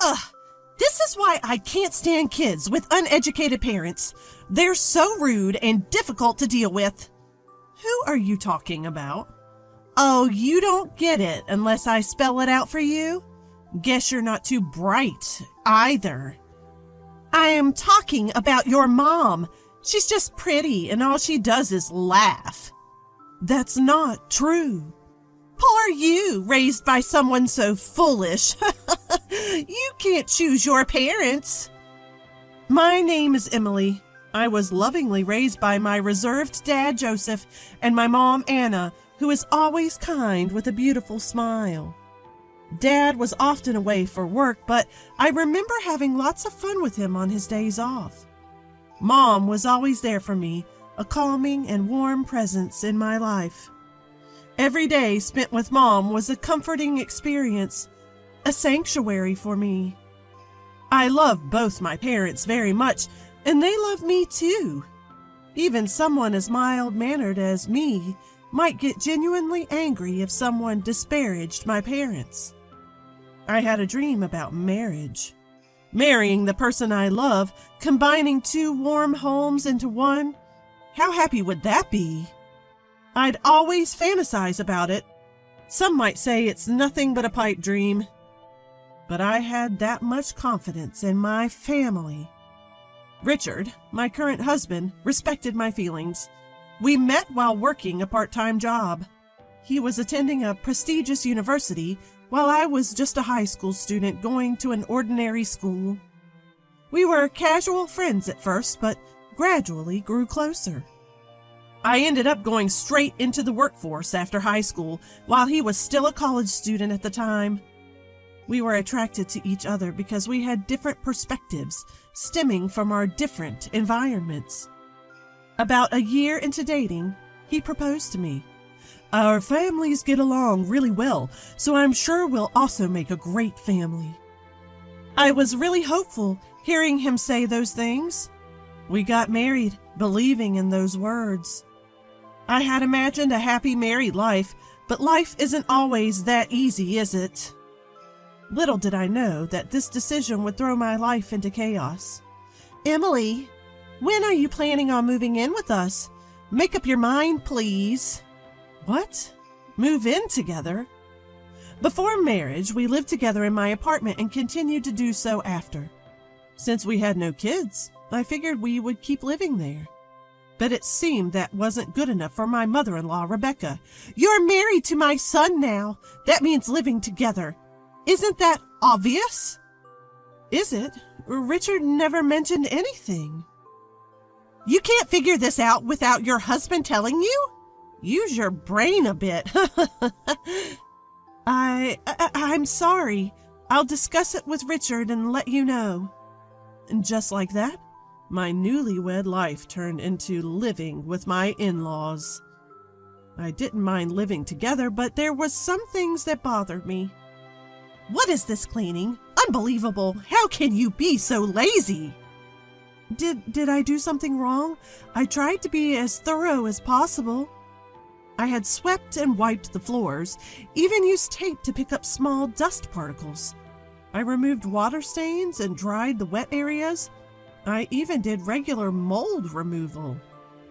Ugh, this is why I can't stand kids with uneducated parents. They're so rude and difficult to deal with. Who are you talking about? Oh, you don't get it unless I spell it out for you? Guess you're not too bright either. I am talking about your mom. She's just pretty and all she does is laugh. That's not true. Poor you, raised by someone so foolish. You can't choose your parents. My name is Emily. I was lovingly raised by my reserved dad, Joseph, and my mom, Anna, who is always kind with a beautiful smile. Dad was often away for work, but I remember having lots of fun with him on his days off. Mom was always there for me, a calming and warm presence in my life. Every day spent with Mom was a comforting experience, a sanctuary for me. I love both my parents very much, and they love me too. Even someone as mild-mannered as me might get genuinely angry if someone disparaged my parents. I had a dream about marriage. Marrying the person I love, combining two warm homes into one. How happy would that be? I'd always fantasize about it. Some might say it's nothing but a pipe dream. But I had that much confidence in my family. Richard, my current husband, respected my feelings. We met while working a part-time job. He was attending a prestigious university while I was just a high school student going to an ordinary school. We were casual friends at first, but gradually grew closer. I ended up going straight into the workforce after high school while he was still a college student at the time. We were attracted to each other because we had different perspectives stemming from our different environments. About a year into dating, he proposed to me. Our families get along really well, so I'm sure we'll also make a great family. I was really hopeful hearing him say those things. We got married, believing in those words. I had imagined a happy married life, but life isn't always that easy, is it? Little did I know that this decision would throw my life into chaos. Emily, when are you planning on moving in with us? Make up your mind, please. What? Move in together? Before marriage, we lived together in my apartment and continued to do so after. Since we had no kids, I figured we would keep living there. But it seemed that wasn't good enough for my mother-in-law, Rebecca. You're married to my son now. That means living together. Isn't that obvious? Is it? Richard never mentioned anything. You can't figure this out without your husband telling you? Use your brain a bit. I'm sorry. I'll discuss it with Richard and let you know. And just like that, my newlywed life turned into living with my in-laws. I didn't mind living together, but there was some things that bothered me. What is this cleaning? Unbelievable. How can you be so lazy? Did I do something wrong? I tried to be as thorough as possible. I had swept and wiped the floors, even used tape to pick up small dust particles. I removed water stains and dried the wet areas. I even did regular mold removal.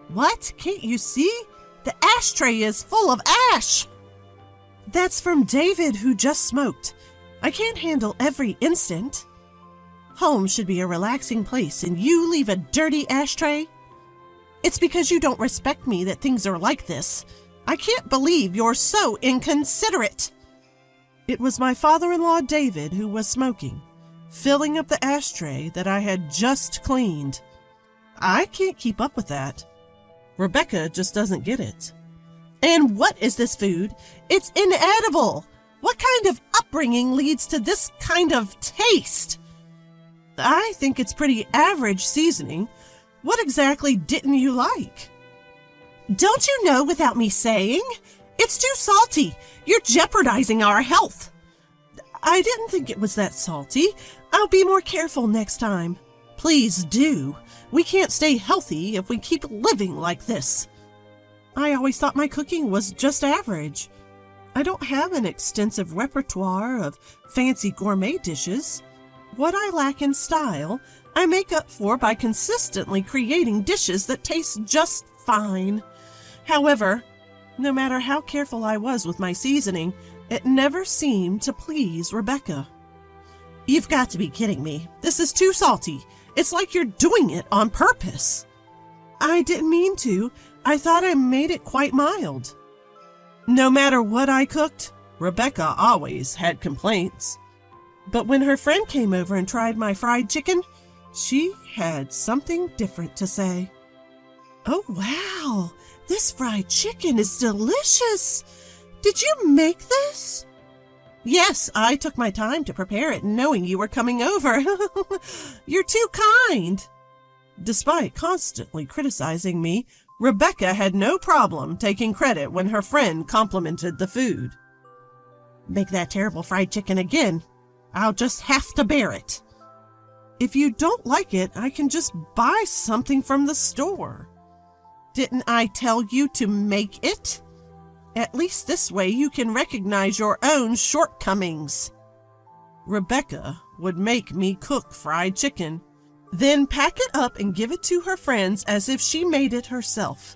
What? Can't you see? The ashtray is full of ash! That's from David, who just smoked. I can't handle every instant. Home should be a relaxing place, and you leave a dirty ashtray? It's because you don't respect me that things are like this. I can't believe you're so inconsiderate. It was my father-in-law, David, who was smoking, filling up the ashtray that I had just cleaned. I can't keep up with that. Rebecca just doesn't get it. And what is this food? It's inedible. What kind of upbringing leads to this kind of taste? I think it's pretty average seasoning. What exactly didn't you like? Don't you know without me saying? It's too salty. You're jeopardizing our health. I didn't think it was that salty. I'll be more careful next time. Please do. We can't stay healthy if we keep living like this. I always thought my cooking was just average. I don't have an extensive repertoire of fancy gourmet dishes. What I lack in style, I make up for by consistently creating dishes that taste just fine. However, no matter how careful I was with my seasoning, it never seemed to please Rebecca. "You've got to be kidding me. This is too salty. It's like you're doing it on purpose." "I didn't mean to. I thought I made it quite mild." No matter what I cooked, Rebecca always had complaints. But when her friend came over and tried my fried chicken, she had something different to say. "Oh, wow, this fried chicken is delicious. Did you make this?" "Yes, I took my time to prepare it knowing you were coming over." "You're too kind." Despite constantly criticizing me, Rebecca had no problem taking credit when her friend complimented the food. "Make that terrible fried chicken again. I'll just have to bear it." "If you don't like it, I can just buy something from the store." "Didn't I tell you to make it? At least this way you can recognize your own shortcomings." Rebecca would make me cook fried chicken, then pack it up and give it to her friends as if she made it herself.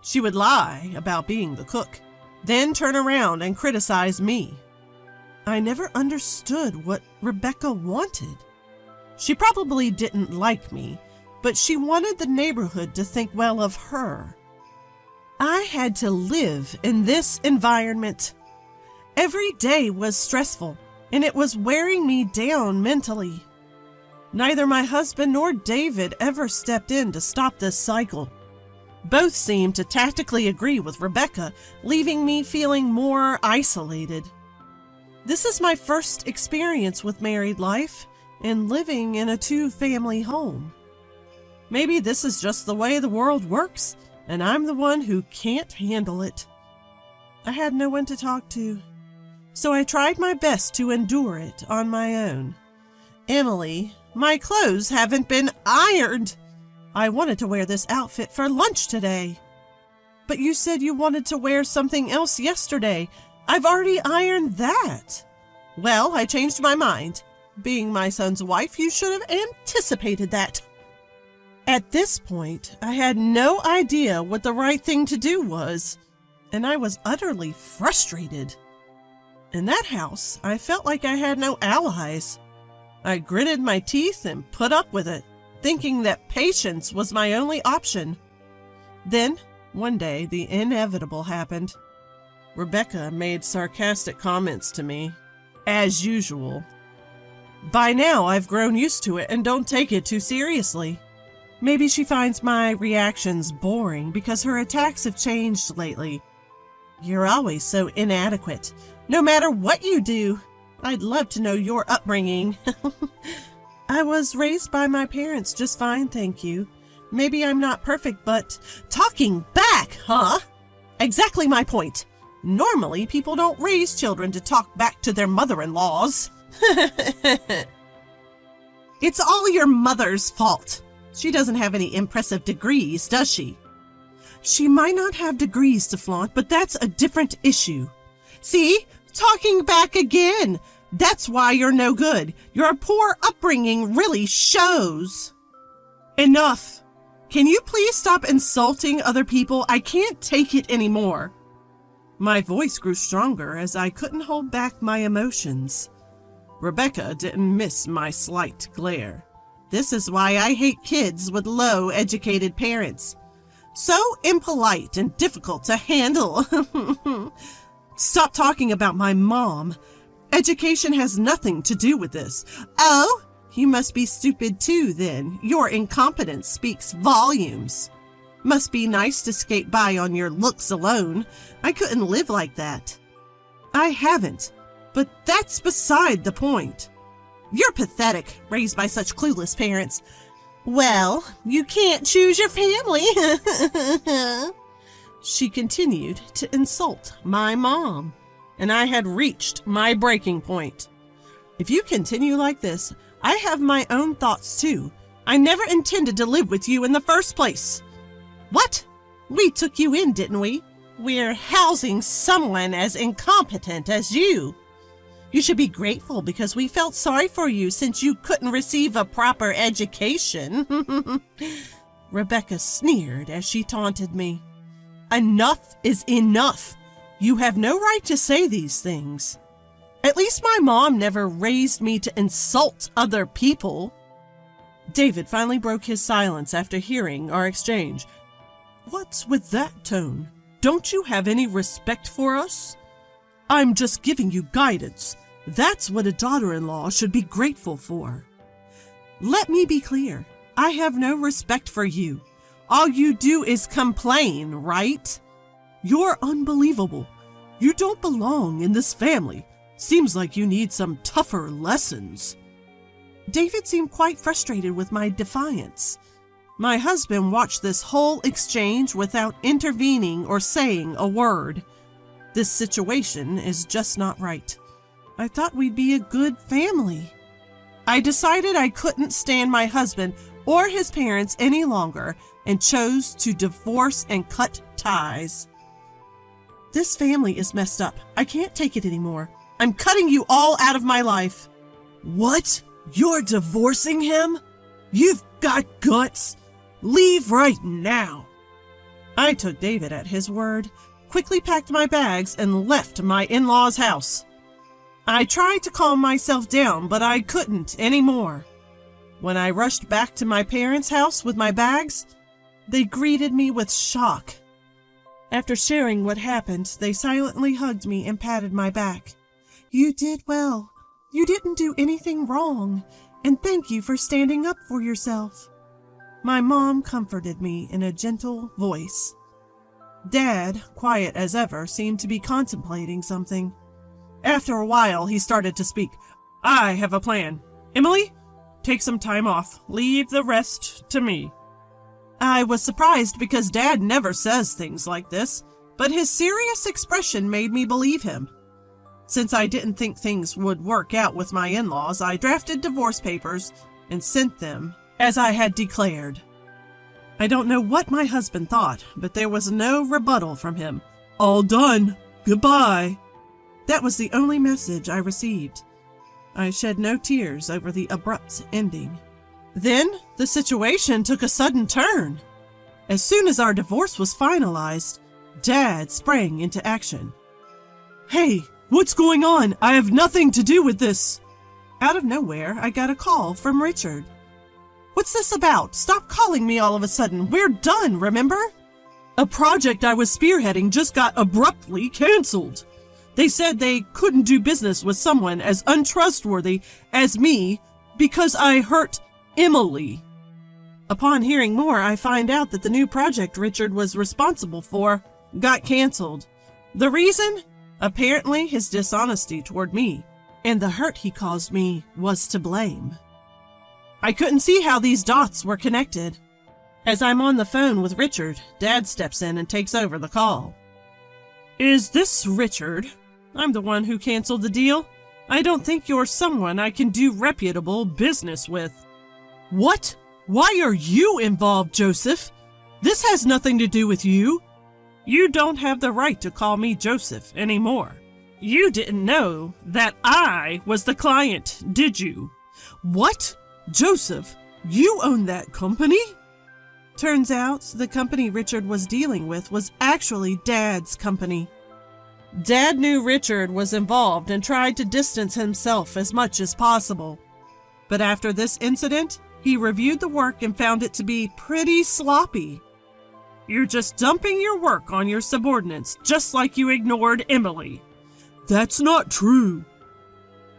She would lie about being the cook, then turn around and criticize me. I never understood what Rebecca wanted. She probably didn't like me, but she wanted the neighborhood to think well of her. I had to live in this environment. Every day was stressful, and it was wearing me down mentally. Neither my husband nor David ever stepped in to stop this cycle. Both seemed to tactically agree with Rebecca, leaving me feeling more isolated. This is my first experience with married life and living in a two-family home. Maybe this is just the way the world works, and I'm the one who can't handle it. I had no one to talk to, so I tried my best to endure it on my own. "Emily, my clothes haven't been ironed. I wanted to wear this outfit for lunch today." "But you said you wanted to wear something else yesterday. I've already ironed that." "Well, I changed my mind. Being my son's wife, you should have anticipated that." At this point, I had no idea what the right thing to do was, and I was utterly frustrated. In that house, I felt like I had no allies. I gritted my teeth and put up with it, thinking that patience was my only option. Then, one day, the inevitable happened. Rebecca made sarcastic comments to me, as usual. By now, I've grown used to it and don't take it too seriously. Maybe she finds my reactions boring because her attacks have changed lately. "You're always so inadequate, no matter what you do. I'd love to know your upbringing." "I was raised by my parents just fine, thank you. Maybe I'm not perfect, but—" "Talking back, huh? Exactly my point. Normally, people don't raise children to talk back to their mother-in-laws." "It's all your mother's fault. She doesn't have any impressive degrees, does she?" "She might not have degrees to flaunt, but that's a different issue." "See? Talking back again. That's why you're no good. Your poor upbringing really shows." "Enough. Can you please stop insulting other people? I can't take it anymore." My voice grew stronger as I couldn't hold back my emotions. Rebecca didn't miss my slight glare. This is why I hate kids with low-educated parents. So impolite and difficult to handle. "Stop talking about my mom. Education has nothing to do with this." "Oh, you must be stupid too, then. Your incompetence speaks volumes. Must be nice to skate by on your looks alone. I couldn't live like that." "I haven't, but that's beside the point." "You're pathetic, raised by such clueless parents." "Well, you can't choose your family." She continued to insult my mom, and I had reached my breaking point. "If you continue like this, I have my own thoughts too. I never intended to live with you in the first place." "What? We took you in, didn't we? We're housing someone as incompetent as you." You should be grateful because we felt sorry for you since you couldn't receive a proper education. Rebecca sneered as she taunted me. Enough is enough. You have no right to say these things. At least my mom never raised me to insult other people. David finally broke his silence after hearing our exchange. What's with that tone? Don't you have any respect for us? I'm just giving you guidance. That's what a daughter-in-law should be grateful for. Let me be clear. I have no respect for you. All you do is complain, right? You're unbelievable. You don't belong in this family. Seems like you need some tougher lessons. David seemed quite frustrated with my defiance. My husband watched this whole exchange without intervening or saying a word. This situation is just not right. I thought we'd be a good family. I decided I couldn't stand my husband or his parents any longer and chose to divorce and cut ties. This family is messed up. I can't take it anymore. I'm cutting you all out of my life. What? You're divorcing him? You've got guts. Leave right now. I took David at his word, quickly packed my bags, and left my in-laws' house. I tried to calm myself down, but I couldn't anymore. When I rushed back to my parents' house with my bags, they greeted me with shock. After sharing what happened, they silently hugged me and patted my back. You did well. You didn't do anything wrong, and thank you for standing up for yourself. My mom comforted me in a gentle voice. Dad, quiet as ever, seemed to be contemplating something. After a while, he started to speak. I have a plan. Emily, take some time off. Leave the rest to me. I was surprised because Dad never says things like this, but his serious expression made me believe him. Since I didn't think things would work out with my in-laws, I drafted divorce papers and sent them as I had declared. I don't know what my husband thought, but there was no rebuttal from him. All done. Goodbye. That was the only message I received. I shed no tears over the abrupt ending. Then the situation took a sudden turn. As soon as our divorce was finalized, Dad sprang into action. Hey, what's going on? I have nothing to do with this. Out of nowhere, I got a call from Richard. What's this about? Stop calling me all of a sudden. We're done, remember? A project I was spearheading just got abruptly canceled. They said they couldn't do business with someone as untrustworthy as me because I hurt Emily. Upon hearing more, I find out that the new project Richard was responsible for got canceled. The reason? Apparently his dishonesty toward me, and the hurt he caused me was to blame. I couldn't see how these dots were connected. As I'm on the phone with Richard, Dad steps in and takes over the call. Is this Richard? I'm the one who canceled the deal. I don't think you're someone I can do reputable business with. What? Why are you involved, Joseph? This has nothing to do with you. You don't have the right to call me Joseph anymore. You didn't know that I was the client, did you? What? Joseph, you own that company? Turns out the company Richard was dealing with was actually Dad's company. Dad knew Richard was involved and tried to distance himself as much as possible. But after this incident, he reviewed the work and found it to be pretty sloppy. You're just dumping your work on your subordinates, just like you ignored Emily. That's not true.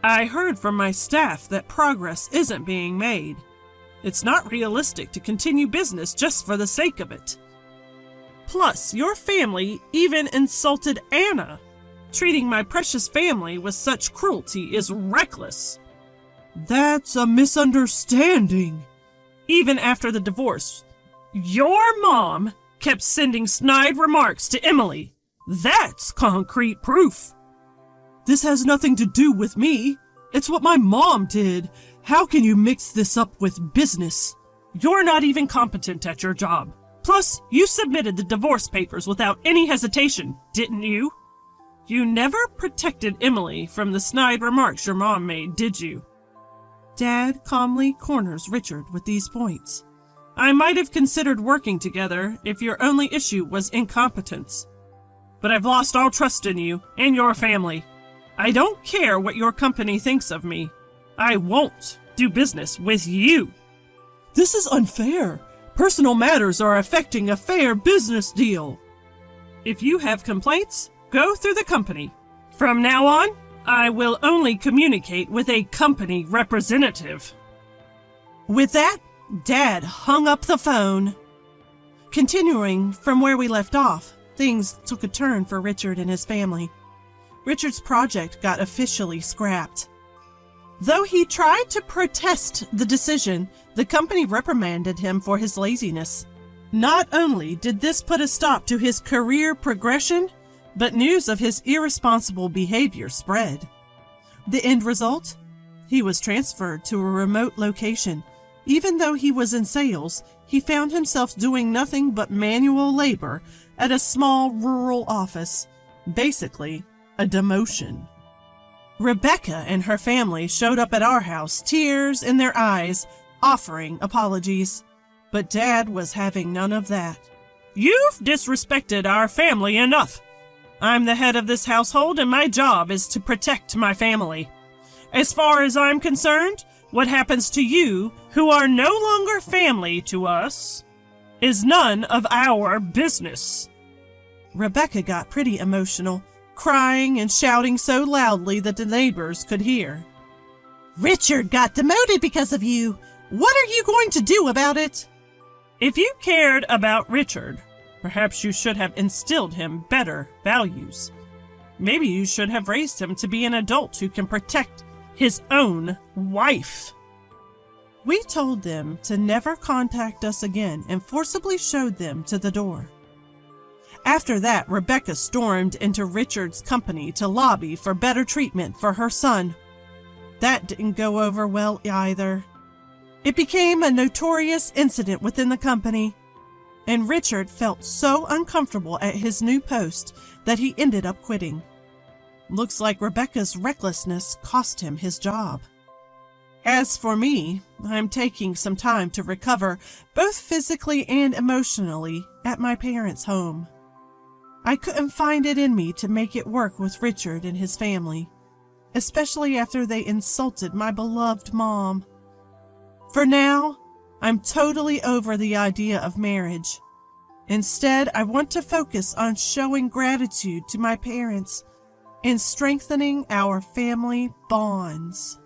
I heard from my staff that progress isn't being made. It's not realistic to continue business just for the sake of it. Plus, your family even insulted Anna. Treating my precious family with such cruelty is reckless. That's a misunderstanding. Even after the divorce, your mom kept sending snide remarks to Emily. That's concrete proof. This has nothing to do with me. It's what my mom did. How can you mix this up with business? You're not even competent at your job. Plus, you submitted the divorce papers without any hesitation, didn't you? You never protected Emily from the snide remarks your mom made, did you? Dad calmly corners Richard with these points. I might have considered working together if your only issue was incompetence. But I've lost all trust in you and your family. I don't care what your company thinks of me. I won't do business with you. This is unfair. Personal matters are affecting a fair business deal. If you have complaints, go through the company. From now on, I will only communicate with a company representative. With that, Dad hung up the phone. Continuing from where we left off, things took a turn for Richard and his family. Richard's project got officially scrapped. Though he tried to protest the decision, the company reprimanded him for his laziness. Not only did this put a stop to his career progression, but news of his irresponsible behavior spread. The end result? He was transferred to a remote location. Even though he was in sales, he found himself doing nothing but manual labor at a small rural office. Basically, a demotion. Rebecca and her family showed up at our house, tears in their eyes, offering apologies. But Dad was having none of that. You've disrespected our family enough. I'm the head of this household and my job is to protect my family. As far as I'm concerned, what happens to you, who are no longer family to us, is none of our business. Rebecca got pretty emotional, crying and shouting so loudly that the neighbors could hear. Richard got demoted because of you. What are you going to do about it? If you cared about Richard, perhaps you should have instilled him better values. Maybe you should have raised him to be an adult who can protect his own wife. We told them to never contact us again and forcibly showed them to the door. After that, Rebecca stormed into Richard's company to lobby for better treatment for her son. That didn't go over well either. It became a notorious incident within the company, and Richard felt so uncomfortable at his new post that he ended up quitting. Looks like Rebecca's recklessness cost him his job. As for me, I'm taking some time to recover, both physically and emotionally, at my parents' home. I couldn't find it in me to make it work with Richard and his family, especially after they insulted my beloved mom. For now, I'm totally over the idea of marriage. Instead, I want to focus on showing gratitude to my parents and strengthening our family bonds.